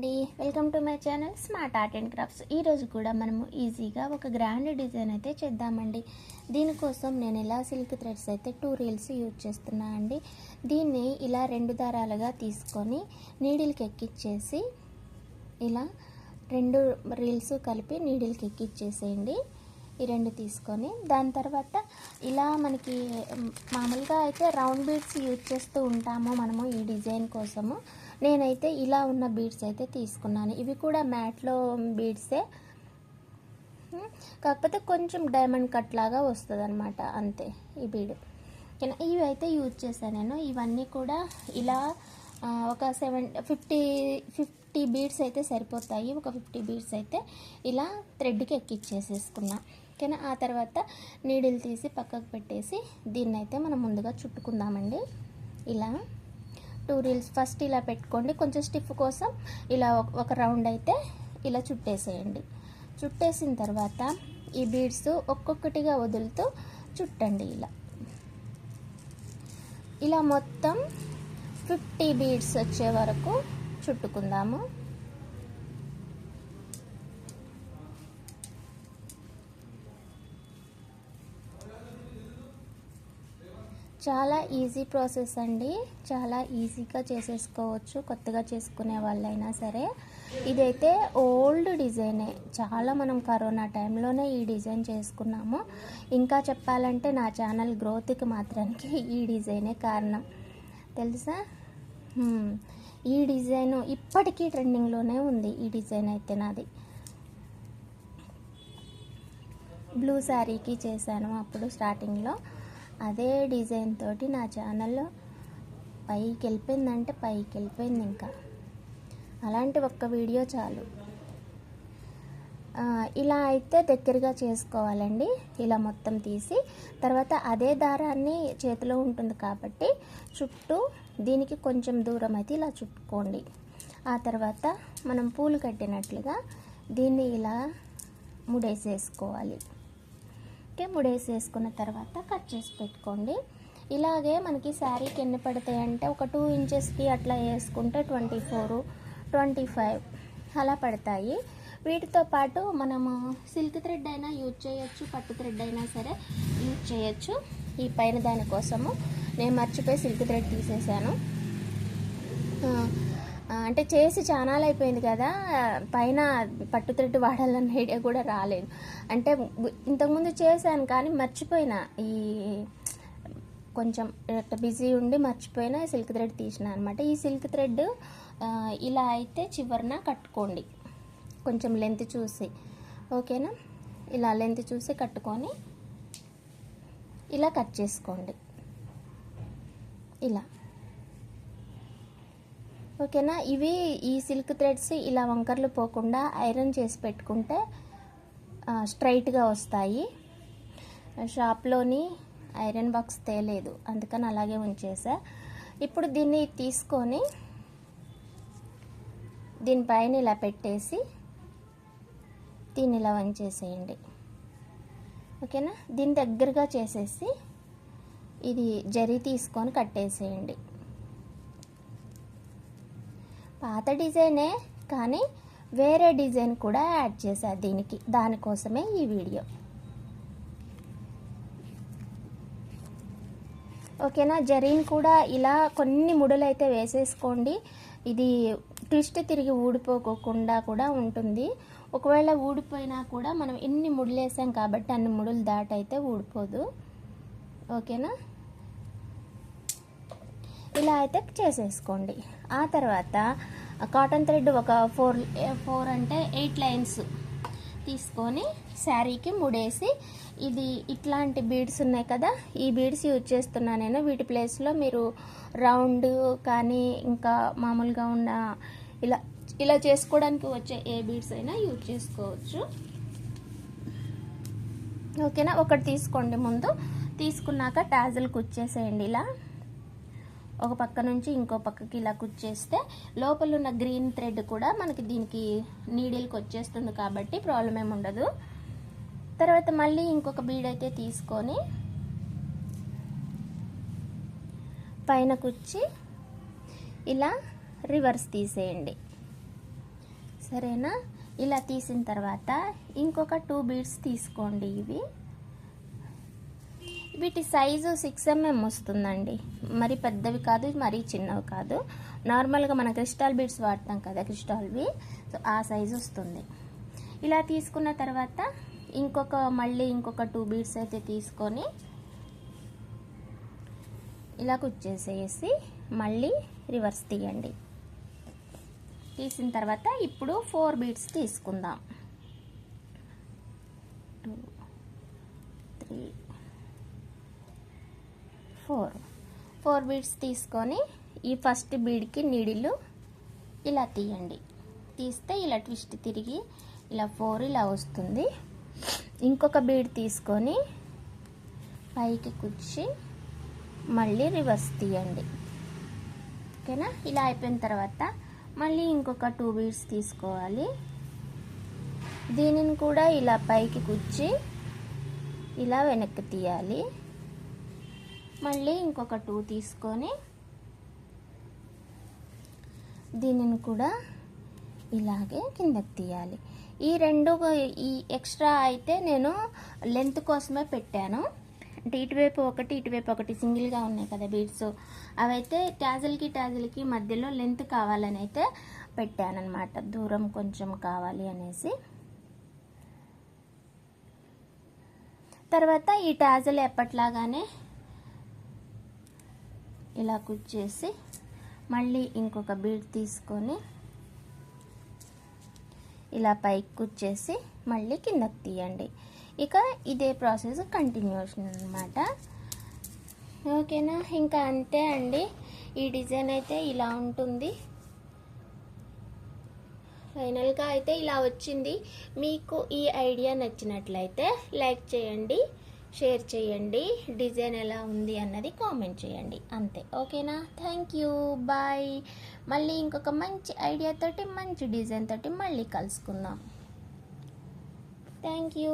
అండి, welcome to my channel smart art and crafts. ఈరోజు కూడా మనము ఈజీగా ఒక గ్రాండ్ డిజైన్ అయితే చేద్దామండి. దీనికోసం నేను ఇలా సిల్క్ థ్రెడ్స్ అయితే 2 రీల్స్ యూజ్ చేస్తున్నా అండి. దీన్ని ఇలా 2 దారాలుగా తీసుకొని నీడిల్కి ఎక్కిచ్చేసి ఇలా 2 రీల్స్ కలిపి నీడిల్కి ఎక్కిచ్చేసేయండి. ఈ 2 తీసుకొని దాని తర్వాత ఇలా మనకి మామూలుగా అయితే రౌండ్ బీడ్స్ యూజ్ చేస్తూ ఉంటాము మనము ఈ డిజైన్ కోసము. నేనైతే ఇలా ఉన్న బీడ్స్ అయితే తీసుకున్నాను. ఇవి కూడా మ్యాట్లో బీడ్సే, కాకపోతే కొంచెం డైమండ్ కట్ లాగా వస్తుంది అనమాట, అంతే ఈ బీడ్. ఇవి అయితే యూజ్ చేశాను నేను. ఇవన్నీ కూడా ఇలా ఒక 50 బీడ్స్ అయితే సరిపోతాయి. ఒక 50 బీడ్స్ అయితే ఇలా థ్రెడ్కి ఎక్కిచ్చేసేసుకున్నా. ఓకేనా. ఆ తర్వాత నీడిల్ తీసి పక్కకు పెట్టేసి దీన్ని అయితే మనం ముందుగా చుట్టుకుందామండి. ఇలా 2 రీల్స్ ఫస్ట్ ఇలా పెట్టుకోండి. కొంచెం స్టిఫ్ కోసం ఇలా ఒక రౌండ్ అయితే ఇలా చుట్టేసేయండి. చుట్టేసిన తర్వాత ఈ బీడ్స్ ఒక్కొక్కటిగా వదులుతూ చుట్టండి. ఇలా మొత్తం 50 బీడ్స్ వచ్చే వరకు చుట్టుకుందాము. చాలా ఈజీ ప్రాసెస్ అండి, చాలా ఈజీగా చేసేసుకోవచ్చు కొత్తగా చేసుకునే వాళ్ళైనా సరే. ఇదైతే ఓల్డ్ డిజైనే, చాలా మనం కరోనా టైంలోనే ఈ డిజైన్ చేసుకున్నాము. ఇంకా చెప్పాలంటే నా ఛానల్ గ్రోత్కి మాత్రానికి ఈ డిజైనే కారణం తెలుసా. ఈ డిజైన్ ఇప్పటికీ ట్రెండింగ్లోనే ఉంది. ఈ డిజైన్ అయితే నాది బ్లూ శారీకి చేశాను అప్పుడు స్టార్టింగ్లో. అదే డిజైన్ తోటి నా ఛానల్లో పైకి వెళ్ళిపోయిందంటే పైకి వెళ్ళిపోయింది. ఇంకా అలాంటి ఒక్క వీడియో చాలు. ఇలా అయితే దగ్గరగా చేసుకోవాలండి. ఇలా మొత్తం తీసి తర్వాత అదే దారాన్ని చేతిలో ఉంటుంది కాబట్టి చుట్టూ దీనికి కొంచెం దూరం అయితే ఇలా చుట్టుకోండి. ఆ తర్వాత మనం పూలు కట్టినట్లుగా దీన్ని ఇలా ముడేసేసుకోవాలి. ఓకే, ముడేసేసుకున్న తర్వాత కట్ చేసి పెట్టుకోండి. ఇలాగే మనకి శారీకి ఎన్ని పడతాయంటే ఒక 2 ఇంచెస్కి అట్లా వేసుకుంటే 24, 25 అలా పడతాయి. వీటితో పాటు మనము సిల్క్ థ్రెడ్ అయినా యూజ్ చేయొచ్చు, పట్టు థ్రెడ్ అయినా సరే యూజ్ చేయొచ్చు. ఈ పైన దానికోసము నేను మర్చిపోయి సిల్క్ థ్రెడ్ తీసేసాను. అంటే చేసి చానాలు అయిపోయింది కదా, పైన పట్టు థ్రెడ్ వాడాలన్న ఐడియా కూడా రాలేదు. అంటే ఇంతకుముందు చేశాను కానీ మర్చిపోయినా, ఈ కొంచెం బిజీ ఉండి మర్చిపోయినా సిల్క్ థ్రెడ్ తీసిన అనమాట. ఈ సిల్క్ థ్రెడ్ ఇలా అయితే చివరన కట్టుకోండి, కొంచెం లెంత్ చూసి. ఓకేనా. ఇలా లెంత్ చూసి కట్టుకొని ఇలా కట్ చేసుకోండి ఇలా. ఓకేనా. ఈ సిల్క్ థ్రెడ్స్ ఇలా వంకర్లు పోకుండా ఐరన్ చేసి పెట్టుకుంటే స్ట్రైట్గా వస్తాయి. షాప్లోని ఐరన్ బాక్స్ తేలేదు, అందుకని అలాగే ఉంచేసా. ఇప్పుడు దీన్ని తీసుకొని దీనిపైన ఇలా పెట్టేసి దీన్ని ఇలా వంచేసేయండి. ఓకేనా. దీని దగ్గరగా చేసేసి ఇది జరీ తీసుకొని కట్టేసేయండి. పాత డిజైనే కానీ వేరే డిజైన్ కూడా యాడ్ చేశా దీనికి, దానికోసమే ఈ వీడియో. ఓకేనా. జరీని కూడా ఇలా కొన్ని ముడులు అయితే వేసేసుకోండి. ఇది ట్విస్ట్ తిరిగి ఊడిపోకుండా కూడా ఉంటుంది. ఒకవేళ ఊడిపోయినా కూడా మనం ఎన్ని ముడులు వేసాం కాబట్టి అన్ని ముడులు దాటైతే ఊడిపోదు. ఓకేనా. ఇలా అయితే చేసేసుకోండి. ఆ తర్వాత కాటన్ థ్రెడ్ ఒక 4 అంటే 8 లైన్స్ తీసుకొని శారీకి ముడేసి, ఇది ఇట్లాంటి బీడ్స్ ఉన్నాయి కదా, ఈ బీడ్స్ యూజ్ చేస్తున్నా నేను. వీటి ప్లేస్లో మీరు రౌండ్ కానీ ఇంకా మామూలుగా ఉన్న ఇలా చేసుకోవడానికి వచ్చే ఏ బీడ్స్ అయినా యూజ్ చేసుకోవచ్చు. ఓకేనా. ఒకటి తీసుకోండి. ముందు తీసుకున్నాక టాజల్ కుచ్చేసేయండి. ఇలా ఒక పక్క నుంచి ఇంకో పక్కకి ఇలా కుచ్చేస్తే లోపల ఉన్న గ్రీన్ థ్రెడ్ కూడా మనకి దీనికి నీడిల్కి వచ్చేస్తుంది కాబట్టి ప్రాబ్లం ఏమి ఉండదు. తర్వాత మళ్ళీ ఇంకొక బీడ్ అయితే తీసుకొని పైన కుచ్చి ఇలా రివర్స్ తీసేయండి. సరేనా? ఇలా తీసిన తర్వాత ఇంకొక 2 బీడ్స్ తీసుకోండి. వీటి సైజు 6 mm వస్తుందండి. మరి పెద్దవి కాదు, మరీ చిన్నవి కాదు. నార్మల్గా మన క్రిస్టల్ బీడ్స్ వాడతాం కదా, క్రిస్టాల్వి, సో ఆ సైజు వస్తుంది. ఇలా తీసుకున్న తర్వాత మళ్ళీ ఇంకొక 2 బీడ్స్ అయితే తీసుకొని ఇలా కుచ్చేసేసి మళ్ళీ రివర్స్ తీయండి. తీసిన తర్వాత ఇప్పుడు 4 బీడ్స్ తీసుకుందాం. 2 3 4 బీడ్స్ తీసుకొని ఈ ఫస్ట్ బీడ్కి నీడిలు ఇలా తీయండి. తీస్తే ఇలా ట్విస్ట్ తిరిగి ఇలా 4 ఇలా వస్తుంది. ఇంకొక బీడ్ తీసుకొని పైకి కుచ్చి మళ్ళీ రివర్స్ తీయండి. ఓకేనా? ఇలా అయిపోయిన తర్వాత మళ్ళీ ఇంకొక 2 బీడ్స్ తీసుకోవాలి. దీనిని కూడా ఇలా పైకి కుచ్చి ఇలా వెనక్కి తీయాలి. మళ్ళీ ఇంకొక 2 తీసుకొని దీనిని కూడా ఇలాగే కిందకి తీయాలి. ఈ ఎక్స్ట్రా అయితే నేను లెంత్ కోసమే పెట్టాను. అంటే ఇటువైపు ఒకటి సింగిల్గా ఉన్నాయి కదా బీడ్స్, అవైతే ట్యాజిల్కి మధ్యలో లెంత్ కావాలని అయితే పెట్టానన్నమాట. దూరం కొంచెం కావాలి అనేసి. తర్వాత ఈ ట్యాజిల్ ఎప్పట్లాగానే ఇలా కుచ్చేసి మళ్ళీ ఇంకొక బీడ్ తీసుకొని ఇలా పైకి కుచ్చేసి మళ్ళీ కిందకి తీయండి. ఇక ఇదే ప్రాసెస్ కంటిన్యూషన్ అన్నమాట. ఓకేనా? ఇంకా అంతే అండి. ఈ డిజైన్ అయితే ఇలా ఉంటుంది. ఫైనల్గా అయితే ఇలా వచ్చింది. మీకు ఈ ఐడియా నచ్చినట్లయితే లైక్ చేయండి, షేర్ చేయండి, డిజైన్ ఎలా ఉంది అన్నది కామెంట్ చేయండి. అంతే. ఓకేనా? Thank you, bye. మళ్ళీ ఇంకొక మంచి ఐడియా తోటి, మంచి డిజైన్ తోటి మళ్ళీ కలుసుకుందాం. Thank you.